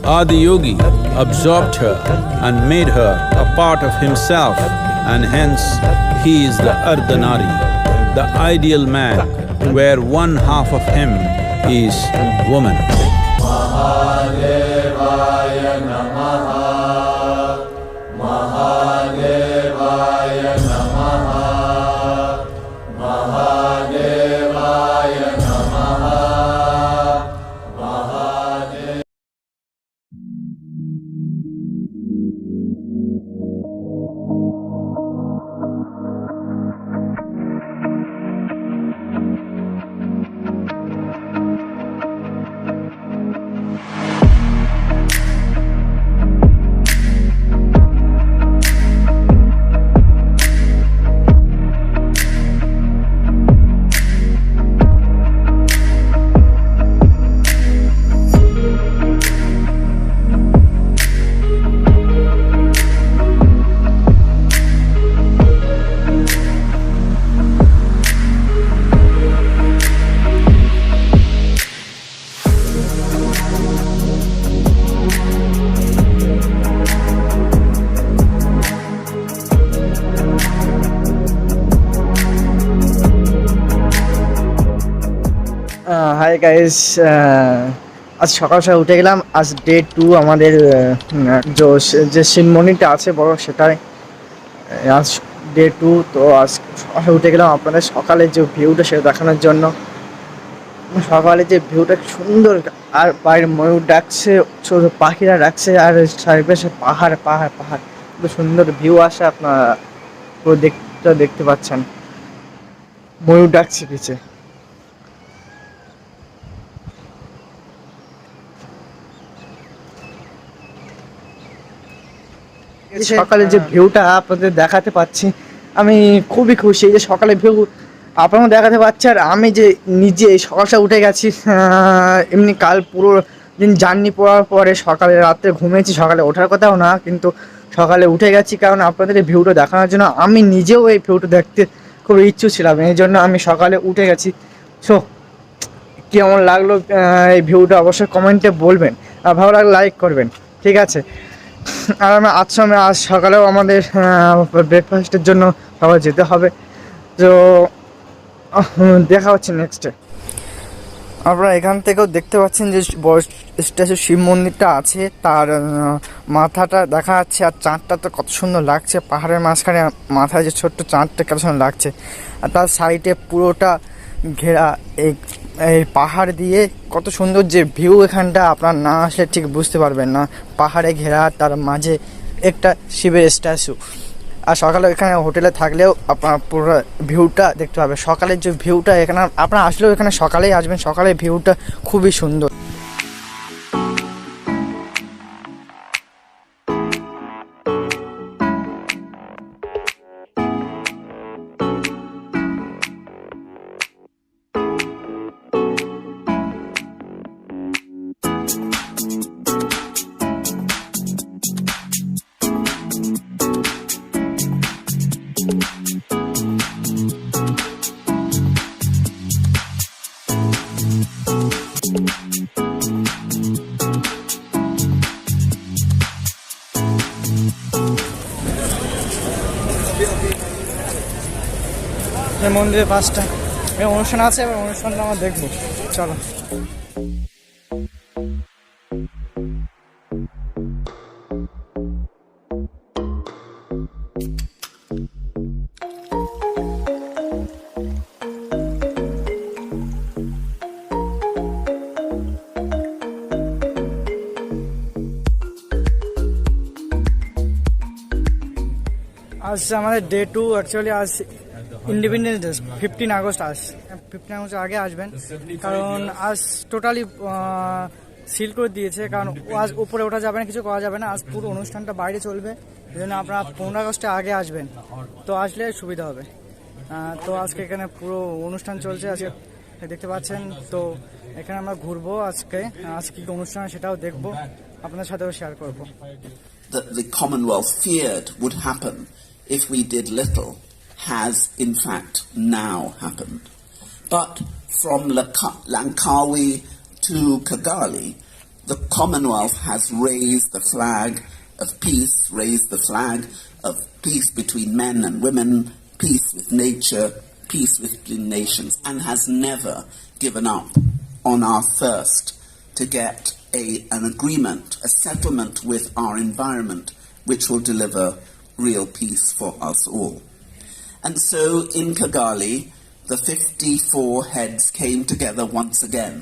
Adiyogi absorbed her and made her a part of himself, and hence he is the Ardhanari, the ideal man, where one half of him is woman. Mahadevaya Namaha, Mahadevaya Namaha, Mahadevaya Namaha, Mahadevaya. Hi guys, আজ সকাল সকাল উঠে গেলাম। আজ day 2 আমাদের যে শিনমনিটা আছে বড়, সেটাই আজ ডে 2। তো আজ সকালে উঠে গেলাম আপনাদের সকালে যে ভিউটা সেটা দেখানোর জন্য। সকালে যে ভিউটা সুন্দর, আর বাইরে ময়ূর ডাকছে, ছোট পাখিরা ডাকছে, আর চারিপাশে পাহাড় পাহাড় পাহাড়, খুব সুন্দর ভিউ আসে। আপনারা পুরো দেখতে পাচ্ছেন, ময়ূর ডাকছে পিছে। সকালে যে ভিউটা আপনাদের দেখাতে পাচ্ছি, আমি খুবই খুশি। এই যে সকালে ভিউ আপনারাও দেখাতে পাচ্ছি, আর আমি যে নিজে সকাল সকাল উঠে গেছি। এমনি কাল পুরো দিন জার্নি পড়ার পরে সকালে রাত্রে ঘুমিয়েছি, সকালে ওঠার কথাও না, কিন্তু সকালে উঠে গেছি কারণ আপনাদের এই ভিউটা দেখানোর জন্য। আমি নিজেও এই ভিউটা দেখতে খুব ইচ্ছুক ছিলাম, এই জন্য আমি সকালে উঠে গেছি। সো কেমন লাগলো এই ভিউটা অবশ্যই কমেন্টে বলবেন, আর ভালো লাগলে লাইক করবেন, ঠিক আছে? আর আমি আজ সকালেও আমাদের ব্রেকফাস্টের জন্য সবাই যেতে হবে। তো দেখা হচ্ছে নেক্সটে। আপনারা এখান থেকেও দেখতে পাচ্ছেন যে বড় স্ট্যাচু শিব মন্দিরটা আছে, তার মাথাটা দেখা যাচ্ছে। আর চাঁদটা তো কত সুন্দর লাগছে, পাহাড়ের মাঝখানে মাথায় যে ছোট্ট চাঁদটা কত সুন্দর লাগছে। আর তার সাইডে পুরোটা ঘেরা এই পাহাড় দিয়ে, কত সুন্দর যে ভিউ এখানটা। আপনার না আসলে ঠিক বুঝতে পারবেন না, পাহাড়ে ঘেরা, তার মাঝে একটা শিবের স্ট্যাচু। আর সকালে এখানে হোটেলে থাকলেও আপনার পুরো ভিউটা দেখতে পাবে। সকালের যে ভিউটা এখানে আপনারা আসলেও এখানে সকালেই আসবেন, সকালের ভিউটা খুবই সুন্দর। মন্দিরের পাশটা অনুষ্ঠান আছে, এবার অনুষ্ঠানটা আমরা দেখবো, চলো। আজ আমাদের ডে 2। অ্যাকচুয়ালি আজ ইন্ডিপেন্ডেন্স ডে, 15 আগস্ট। আজ 15 আগস্ট আগে আসবেন, কারণ আজ টোটালি সিল করে দিয়েছে, কারণ আজ উপরে ওঠা যাবে না, কিছু করা যাবে না। আজ পুরো অনুষ্ঠানটা বাইরে চলবে, এই জন্য আপনারা 15 আগস্টে আগে আসবেন, তো আসলে সুবিধা হবে। তো আজকে এখানে পুরো অনুষ্ঠান চলছে, আজকে দেখতে পাচ্ছেন। তো এখানে আমরা ঘুরবো আজকে কি অনুষ্ঠান সেটাও দেখবো, আপনাদের সাথেও শেয়ার করবো। The Commonwealth feared would happen if we did little has in fact now happened. But from Langkawi to Kigali, the Commonwealth has raised the flag of peace, raised the flag of peace between men and women, peace with nature, peace between nations, and has never given up on our thirst to get an agreement, a settlement with our environment, which will deliver real peace for us all. And so in Kigali, the 54 heads came together once again,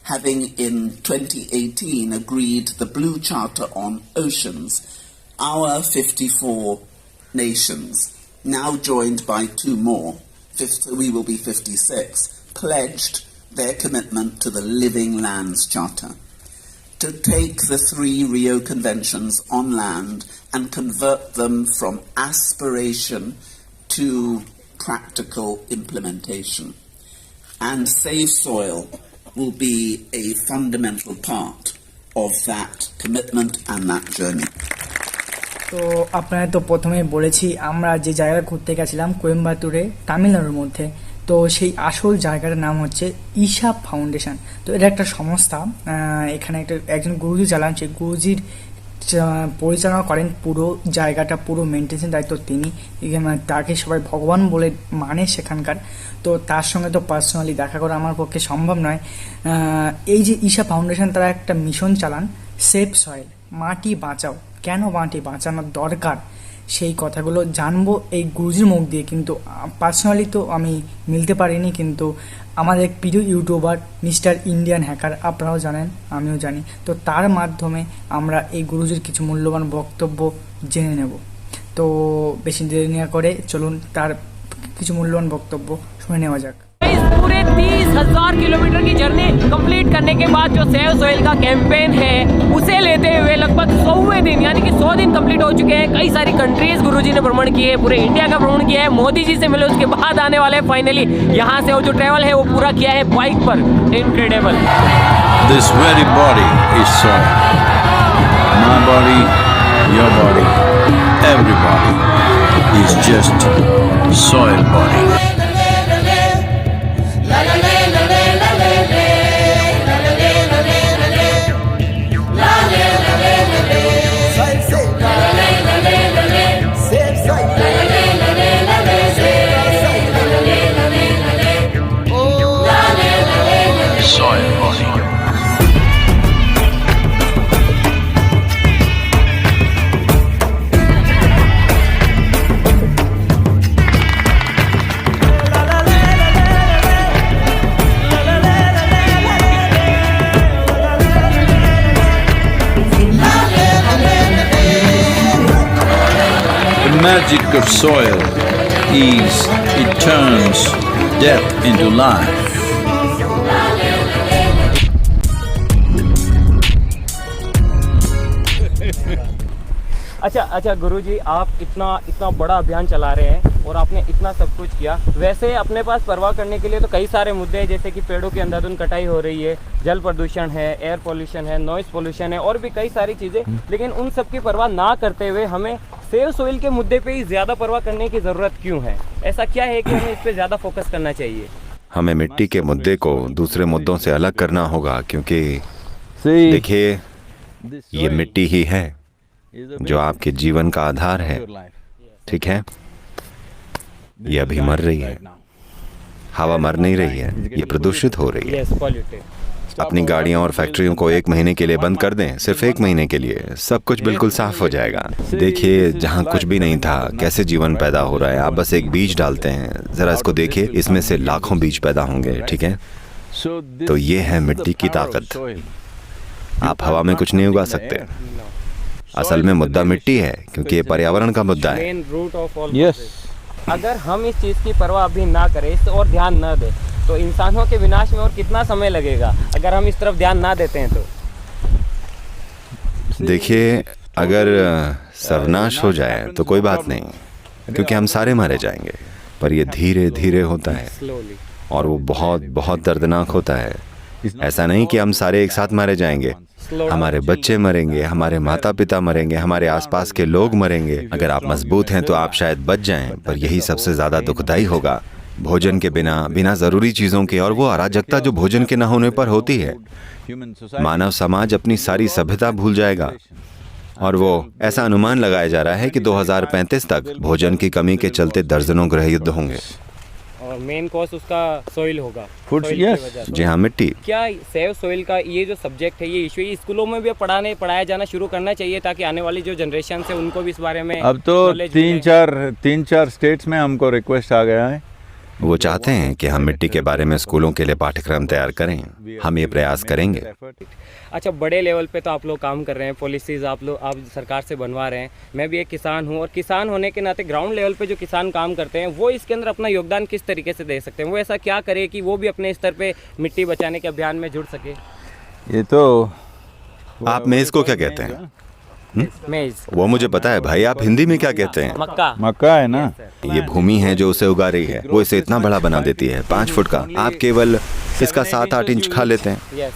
having in 2018 agreed the Blue Charter on Oceans. Our 54 nations, now joined by 2 more, we will be 56, pledged their commitment to the Living Lands Charter, to take the 3 Rio Conventions on land and convert them from aspiration to practical implementation. And Save Soil will be a fundamental part of that commitment and that journey. তো আপনারা তো প্রথমেই বলেছি আমরা যে জায়গাটা ঘুরতে গেছিলাম কোয়েম্বাটুরে তামিলনাড়ুর মধ্যে, তো সেই আসল জায়গাটার নাম হচ্ছে ঈশা ফাউন্ডেশন। তো এটা একটা সংস্থা, এখানে একজন গুরুজি চালান, সেই গুরুজির পরিচালনা করেন পুরো জায়গাটা, পুরো মেনটেন্সের দায়িত্ব তিনি। তাকে সবাই ভগবান বলে মানে সেখানকার। তো তার সঙ্গে তো পার্সোনালি দেখা করা আমার পক্ষে সম্ভব নয়। এই যে ঈশা ফাউন্ডেশন, তারা একটা মিশন চালান, সেভ সয়েল, মাটি বাঁচাও। কেন মাটি বাঁচানোর দরকার সেই কথাগুলো জানবো এই গুরুজির মুখ দিয়ে। কিন্তু পার্সোনালি তো আমি মিলতে পারিনি, কিন্তু আমাদের প্রিয় ইউটিউবার মিস্টার ইন্ডিয়ান হ্যাকার, আপনারাও জানেন আমিও জানি, তো তার মাধ্যমে আমরা এই গুরুজির কিছু মূল্যবান বক্তব্য জেনে নেব। তো বেশি দেরি না করে চলুন তার কিছু মূল্যবান বক্তব্য শুনে নেওয়া যাক। इस पूरे 30,000 किलोमीटर की जर्नी कंप्लीट करने के बाद जो सेव सोइल का कैंपेन है उसे लेते हुए लगभग 100वें दिन यानी कि 100 दिन कंप्लीट हो चुके हैं। कई सारी कंट्रीज गुरुजी ने भ्रमण किए, पूरे इंडिया का भ्रमण किया है, मोदी जी से मिले, उसके बाद आने वाले फाइनली यहाँ से वो जो ट्रेवल है वो पूरा किया है बाइक पर। Incredible. This very body is soil. My body, your body, everybody is just soil body. The magic of soil is it turns death into life. अच्छा गुरुजी, आप इतना बड़ा अभियान चला रहे हैं और आपने इतना सब कुछ किया। वैसे अपने पास परवाह करने के लिए तो कई सारे मुद्दे हैं, जैसे कि पेड़ों की अंधाधुंध कटाई हो रही है, जल प्रदूषण है, एयर पोल्यूशन है, नॉइस पोल्यूशन है और भी कई सारी चीज़ें। लेकिन उन सब की परवाह ना करते हुए हमें सेव सोइल के मुद्दे पे ही ज़्यादा परवाह करने की ज़रूरत क्यों है? ऐसा क्या है कि हमें इस पर ज़्यादा फोकस करना चाहिए? हमें मिट्टी के मुद्दे को दूसरे मुद्दों से अलग करना होगा, क्योंकि देखिए ये मिट्टी ही है जो आपके जीवन का आधार है, ठीक है? ये अभी मर रही है, हवा मर नहीं रही है, ये प्रदूषित हो रही है। अपनी गाड़ियों और फैक्ट्रियों को 1 महीने के लिए बंद कर दें, सिर्फ 1 महीने के लिए, सब कुछ बिल्कुल साफ हो जाएगा। देखिए जहाँ कुछ भी नहीं था कैसे जीवन पैदा हो रहा है। आप बस एक बीज डालते हैं, जरा इसको देखिए, इसमें से लाखों बीज पैदा होंगे, ठीक है? तो ये है मिट्टी की ताकत। आप हवा में कुछ नहीं उगा सकते। असल में मुद्दा मिट्टी है, क्योंकि ये पर्यावरण का मुद्दा है। अगर हम इस चीज़ की परवाह अभी ना करें, इस और ध्यान न दें, तो इंसानों के विनाश में और कितना समय लगेगा अगर हम इस तरफ ध्यान ना देते हैं तो? देखिए अगर सर्वनाश हो जाए तो कोई बात नहीं, क्योंकि हम सारे मारे जाएंगे, पर ये धीरे धीरे होता है और वो बहुत बहुत दर्दनाक होता है। ऐसा नहीं कि हम सारे एक साथ मारे जाएंगे, हमारे बच्चे मरेंगे, हमारे माता पिता मरेंगे, हमारे आसपास के लोग मरेंगे। अगर आप मजबूत हैं तो आप शायद बच जाएं, पर यही सबसे ज़्यादा दुखदाई होगा भोजन के बिना, बिना जरूरी चीजों के, और वो अराजकता जो भोजन के न होने पर होती है, मानव समाज अपनी सारी सभ्यता भूल जाएगा। और वो ऐसा अनुमान लगाया जा रहा है कि 2035 तक भोजन की कमी के चलते दर्जनों गृह युद्ध होंगे। और मेन कॉज उसका सोइल होगा। Foods, soil की yes. वजह से। जी हाँ, मिट्टी। क्या सेव सोइल का ये जो सब्जेक्ट है, ये इशू है, स्कूलों में भी पढ़ाया जाना शुरू करना चाहिए, ताकि आने वाली जो जनरेशन है उनको भी इस बारे में अब तो knowledge मिले। तीन चार स्टेट्स में हमको रिक्वेस्ट आ गया है। वो चाहते हैं कि हम मिट्टी के बारे में स्कूलों के लिए पाठ्यक्रम तैयार करें। हम ये प्रयास करेंगे। अच्छा, बड़े लेवल पे तो आप लोग काम कर रहे हैं, पॉलिसीज आप सरकार से बनवा रहे हैं। मैं भी एक किसान हूँ, और किसान होने के नाते ग्राउंड लेवल पे जो किसान काम करते हैं वो इसके अंदर अपना योगदान किस तरीके से दे सकते हैं? वो ऐसा क्या करे कि वो भी अपने स्तर पे मिट्टी बचाने के अभियान में जुड़ सके? ये तो आप मेज को क्या कहते हैं? मेज, वो मुझे पता है भाई, आप हिंदी में क्या कहते हैं? मक्का। मक्का है ना। ये भूमि है जो उसे उगा रही है, वो इसे इतना बड़ा बना देती है, 5 फुट का। आप केवल इसका 7-8 इंच खा लेते हैं, यस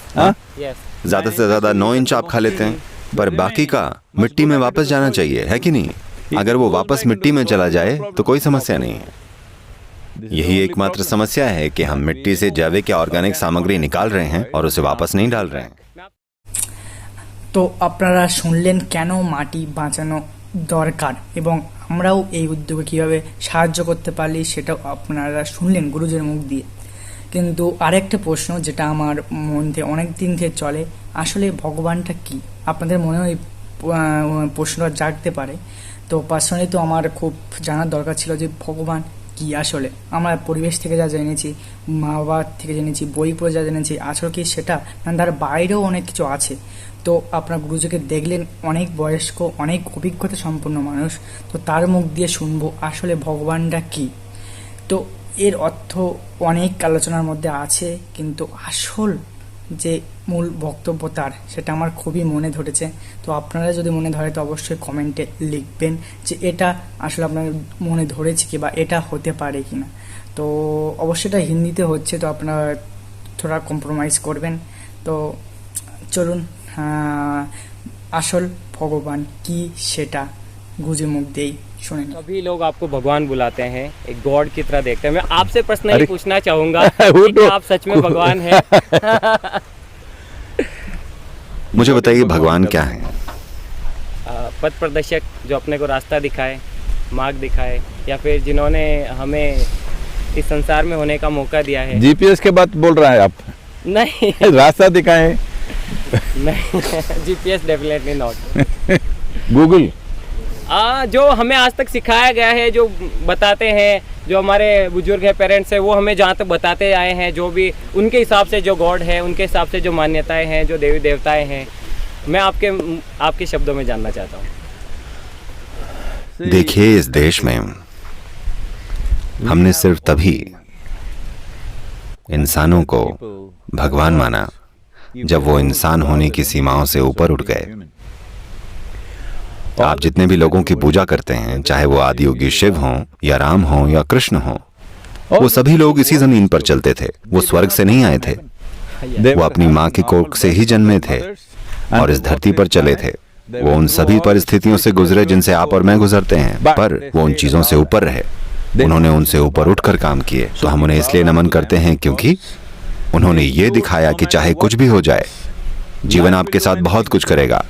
यस। ज्यादा से ज्यादा 9 इंच आप खा लेते हैं, पर बाकी का मिट्टी में वापस जाना चाहिए, है कि नहीं? अगर वो वापस मिट्टी में चला जाए तो कोई समस्या नहीं है। यही एकमात्र समस्या है कि हम मिट्टी से जैविक या ऑर्गेनिक सामग्री निकाल रहे हैं और उसे वापस नहीं डाल रहे हैं। তো আপনারা শুনলেন কেন মাটি বাঁচানো দরকার এবং আমরাও এই উদ্যোগে কীভাবে সাহায্য করতে পারি সেটাও আপনারা শুনলেন গুরুজের মুখ দিয়ে। কিন্তু আরেকটা প্রশ্ন যেটা আমার মধ্যে অনেক দিন থেকে চলে, আসলে ভগবানটা কি? আপনাদের মনেও এই প্রশ্নটা জাগতে পারে। তো পার্সোনালি তো আমার খুব জানার দরকার ছিল যে ভগবান কি আসলে। আমরা পরিবেশ থেকে যা জেনেছি, মা বাবার থেকে জেনেছি, বই পড়ে যা জেনেছি, আসলে কি সেটা না তার বাইরেও অনেক কিছু আছে। তো আপনার গুরুজিকে দেখলেন, অনেক বয়স্ক, অনেক অভিজ্ঞতা সম্পন্ন মানুষ, তো তার মুখ দিয়ে শুনবো আসলে ভগবানটা কি। তো এর অর্থ অনেক আলোচনার মধ্যে আছে, কিন্তু আসল যে মূল বক্তব্য তার, সেটা আমার খুবই মনে ধরেছে। তো আপনারা যদি মনে ধরে তো অবশ্যই কমেন্টে লিখবেন যে এটা আসলে আপনার মনে ধরেছে কি, বা এটা হতে পারে কি না। তো অবশ্যই এটা হিন্দিতে হচ্ছে, তো আপনারা থোড়া কম্প্রোমাইজ করবেন। তো চলুন আসল ভগবান কি সেটা গুরুজির মুখ দিয়েই শুনে নিই। सभी लोग आपको भगवान बुलाते हैं, एक गॉड की तरह देखते हैं। मैं आपसे पर्सनली अरे पूछना चाहूंगा वो कि तो आप सच में भगवान हैं? मुझे बताइए भगवान क्या है? पथ प्रदर्शक, जो अपने को रास्ता दिखाए, मार्ग दिखाए, या फिर जिन्होंने हमें इस संसार में होने का मौका दिया है। जीपीएस के बात बोल रहा है आप? नहीं रास्ता दिखाए? नहीं, जीपीएस डेफिनेटली नॉट। गूगल? जो हमें आज तक सिखाया गया है, जो बताते हैं, जो हमारे बुजुर्ग हैं, पेरेंट्स हैं, वो हमें जहाँ तक बताते आए हैं, जो भी उनके हिसाब से जो गॉड है, उनके हिसाब से जो मान्यताएं हैं, जो देवी देवताएं हैं, मैं आपके शब्दों में जानना चाहता हूँ। देखिए, इस देश में हमने सिर्फ तभी इंसानों को भगवान माना जब वो इंसान होने की सीमाओं से ऊपर उठ गए। आप जितने भी लोगों की पूजा करते हैं, चाहे वो आदियोगी शिव हों या राम हों या कृष्ण हों, वो सभी लोग इसी जमीन पर चलते थे। वो स्वर्ग से नहीं आए थे, वो अपनी माँ की कोख से ही जन्मे थे और इस धरती पर चले थे। वो उन सभी परिस्थितियों से गुजरे जिनसे आप और मैं गुजरते हैं, पर वो उन चीजों से ऊपर रहे। उन्होंने उनसे ऊपर उठकर काम किए। तो हम उन्हें इसलिए नमन करते हैं क्योंकि उन्होंने ये दिखाया कि चाहे कुछ भी हो जाए, जीवन आपके साथ बहुत कुछ करेगा,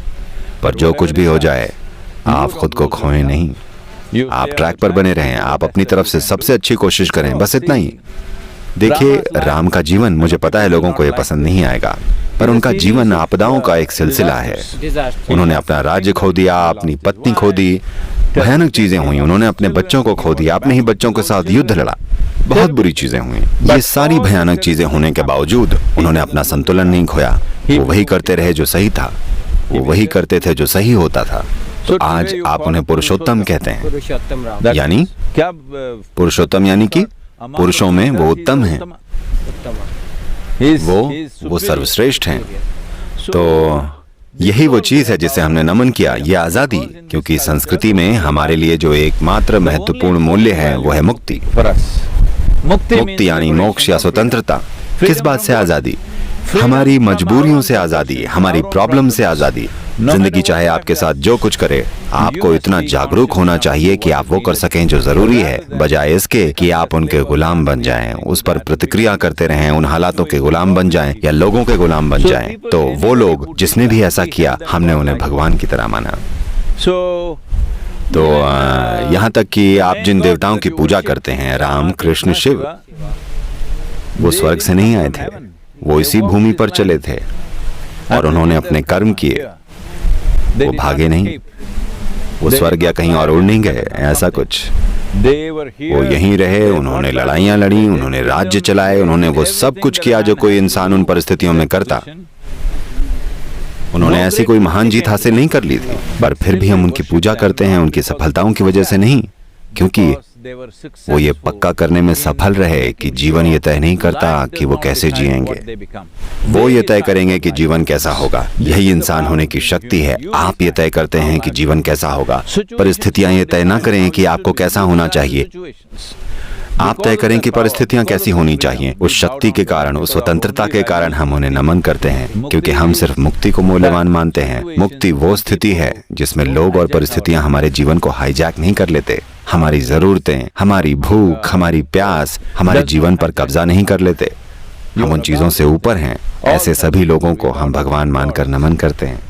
पर जो कुछ भी हो जाए आप खुद को खोएं नहीं। आप ट्रैक पर बने रहें, आप अपनी तरफ से सबसे अच्छी कोशिश करें, बस इतना ही। देखिए, राम का जीवन, मुझे पता है लोगों को ये पसंद नहीं आएगा, पर उनका जीवन आपदाओं का एक सिलसिला है। उन्होंने अपना राज्य खो दिया, अपनी पत्नी खो दी, भयानक चीजें हुई। उन्होंने अपने बच्चों को खो दिया, अपने ही बच्चों के साथ युद्ध लड़ा, बहुत बुरी चीजें हुई। ये सारी भयानक चीजें होने के बावजूद उन्होंने अपना संतुलन नहीं खोया। वो वही करते रहे जो सही था, वो वही करते थे जो सही होता था। तो आज आप उन्हें पुरुषोत्तम कहते हैं। पुरुषोत्तम राम। यानी क्या? पुरुषोत्तम यानी कि पुरुषों में वो उत्तम हैं, उत्तम। वो सर्वश्रेष्ठ हैं। तो यही वो चीज है जिसे हमने नमन किया, ये आजादी। क्योंकि संस्कृति में हमारे लिए जो एकमात्र महत्वपूर्ण मूल्य है वो है मुक्ति। मुक्ति यानी मोक्ष या स्वतंत्रता। किस बात से आजादी? हमारी मजबूरियों से आजादी, हमारी प्रॉब्लम से आजादी। जिंदगी चाहे आपके साथ जो कुछ करे, आपको इतना जागरूक होना चाहिए कि आप वो कर सकें जो जरूरी है, बजाय इसके कि आप उनके गुलाम बन जाएं, उस पर प्रतिक्रिया करते रहें, उन हालातों के गुलाम बन जाएं या लोगों के गुलाम बन जाएं। तो वो लोग जिसने भी ऐसा किया, हमने उन्हें भगवान की तरह माना। तो यहाँ तक कि आप जिन देवताओं की पूजा करते हैं, राम, कृष्ण, शिव, वो स्वर्ग से नहीं आए थे, वो इसी भूमि पर चले थे और उन्होंने अपने कर्म किए, वो भागे नहीं, वो स्वर्ग या कहीं और उड़ नहीं गए, ऐसा कुछ। वो यहीं रहे, उन्होंने लड़ाइयाँ लड़ी, उन्होंने राज्य चलाए, उन्होंने वो सब कुछ किया जो कोई इंसान उन परिस्थितियों में करता। उन्होंने ऐसी कोई महान जीत हासिल नहीं कर ली थी, पर फिर भी हम उनकी पूजा करते हैं, उनकी सफलताओं की वजह से नहीं, क्योंकि वो ये पक्का करने में सफल रहे कि जीवन ये तय नहीं करता कि वो कैसे जिएंगे, वो ये तय करेंगे कि जीवन कैसा होगा। यही इंसान होने की शक्ति है। आप ये तय करते हैं कि जीवन कैसा होगा, परिस्थितियां ये तय ना करें कि आपको कैसा होना चाहिए। आप तय करें कि परिस्थितियां कैसी होनी चाहिए। उस शक्ति के कारण, उस स्वतंत्रता के कारण हम उन्हें नमन करते हैं, क्योंकि हम सिर्फ मुक्ति को मूल्यवान मानते हैं। मुक्ति वो स्थिति है जिसमें लोग और परिस्थितियां हमारे जीवन को हाईजैक नहीं कर लेते, हमारी जरूरतें, हमारी भूख, हमारी प्यास हमारे जीवन पर कब्जा नहीं कर लेते। हम उन चीजों से ऊपर हैं। ऐसे सभी लोगों को हम भगवान मानकर नमन करते हैं।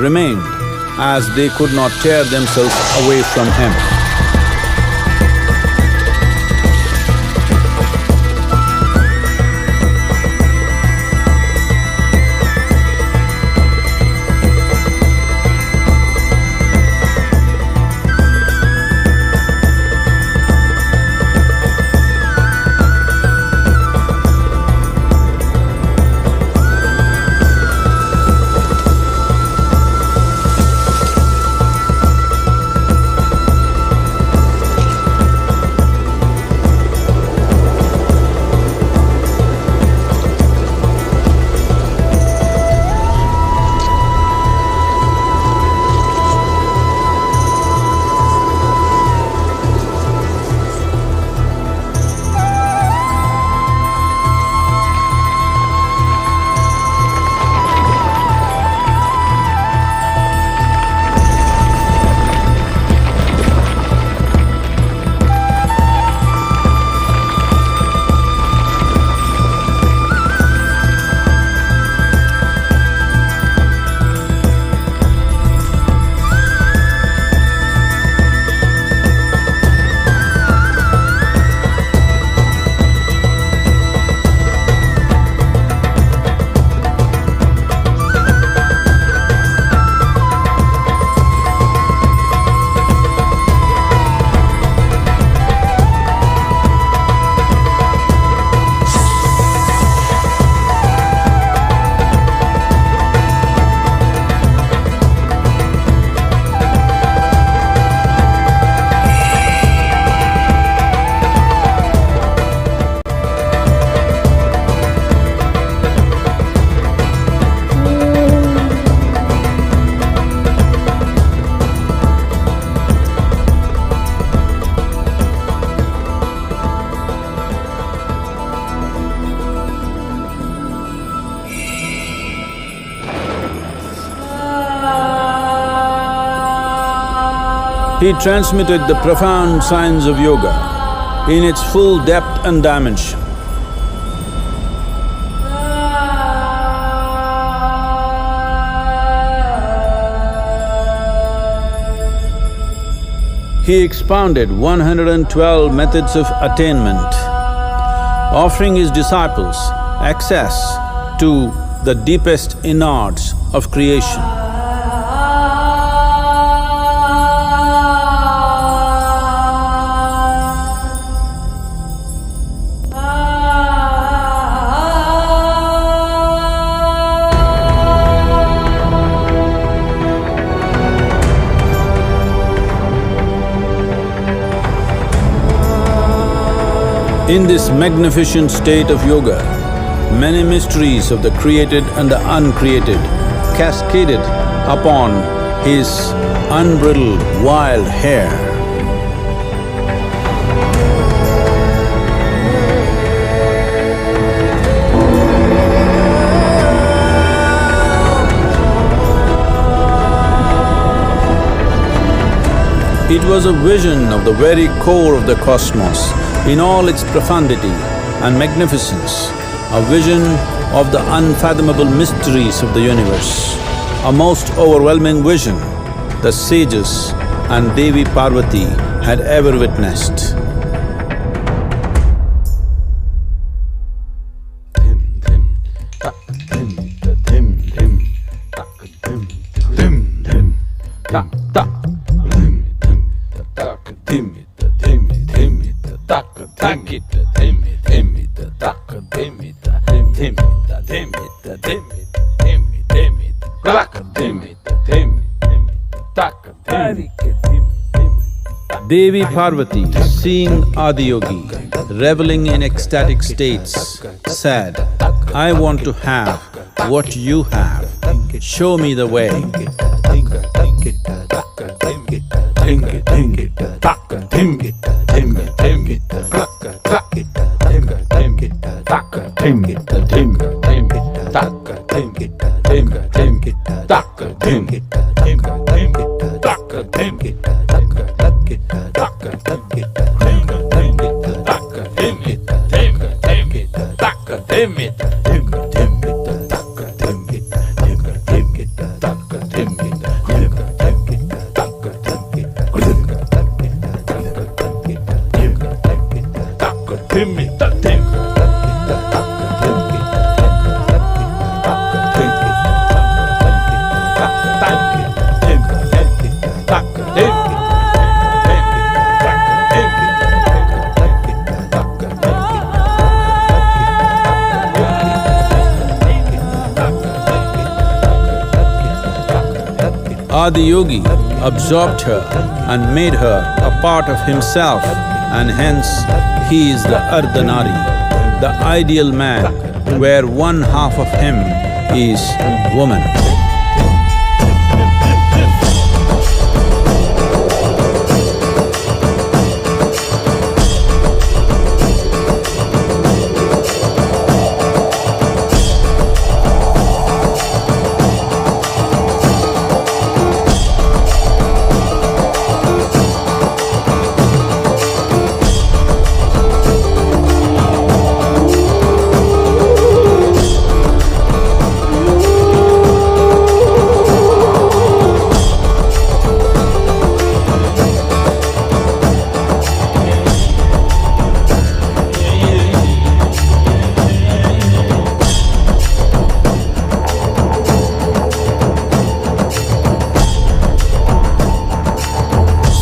Remained as they could not tear themselves away from him. He transmitted the profound science of yoga in its full depth and dimension. He expounded 112 methods of attainment, offering his disciples access to the deepest innards of creation. In this magnificent state of yoga, many mysteries of the created and the uncreated cascaded upon his unbridled wild hair. It was a vision of the very core of the cosmos in all its profundity and magnificence, a vision of the unfathomable mysteries of the universe, a most overwhelming vision the sages and Devi Parvati had ever witnessed. Devi Parvati, seeing Adiyogi reveling in ecstatic states, said, "I want to have what you have. Show me the way." Adiyogi absorbed her and made her a part of himself, and hence he is the Ardhanari, the ideal man, where one half of him is woman.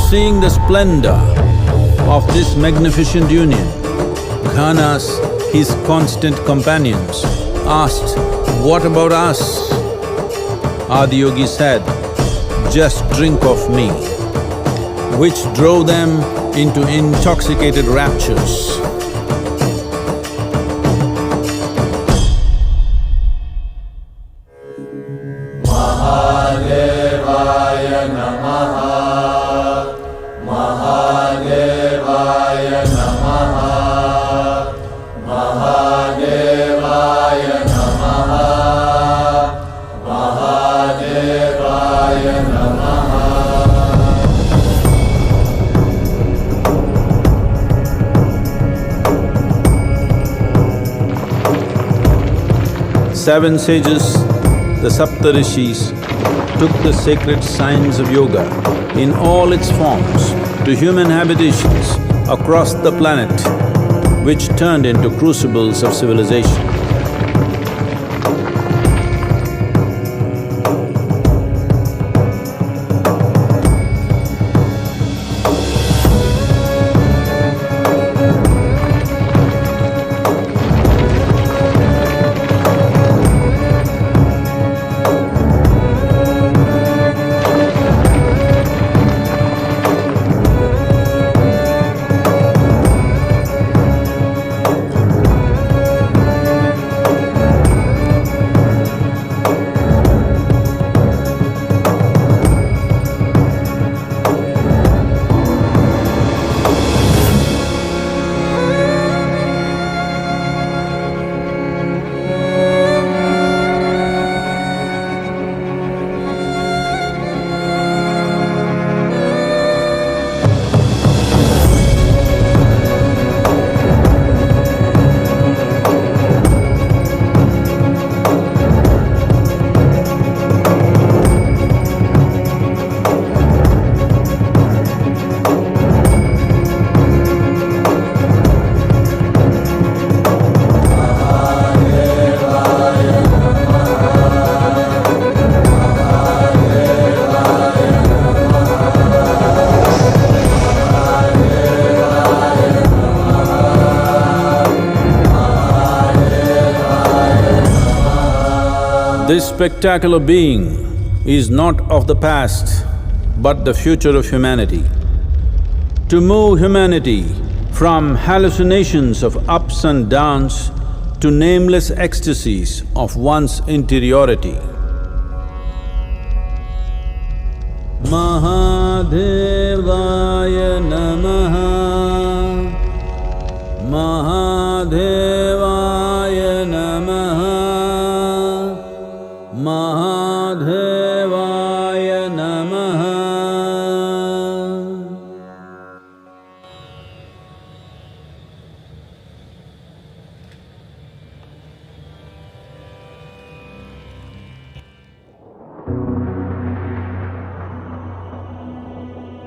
Seeing the splendor of this magnificent union, Ghanas, his constant companions, asked, "What about us?" Adiyogi said, "Just drink of me," which drove them into intoxicated raptures. Mahadevaya Namaha, Mahadevaya Namaha, Mahadevaya Namaha, Mahadevaya Namaha. seven sages, the Saptarishis, took the sacred science of yoga in all its forms to human habitations across the planet, which turned into crucibles of civilization. This spectacular being is not of the past, but the future of humanity. To move humanity from hallucinations of ups and downs to nameless ecstasies of one's interiority. Mahadevaya Namaha, Mahadevaya Namaha, Mahadevaya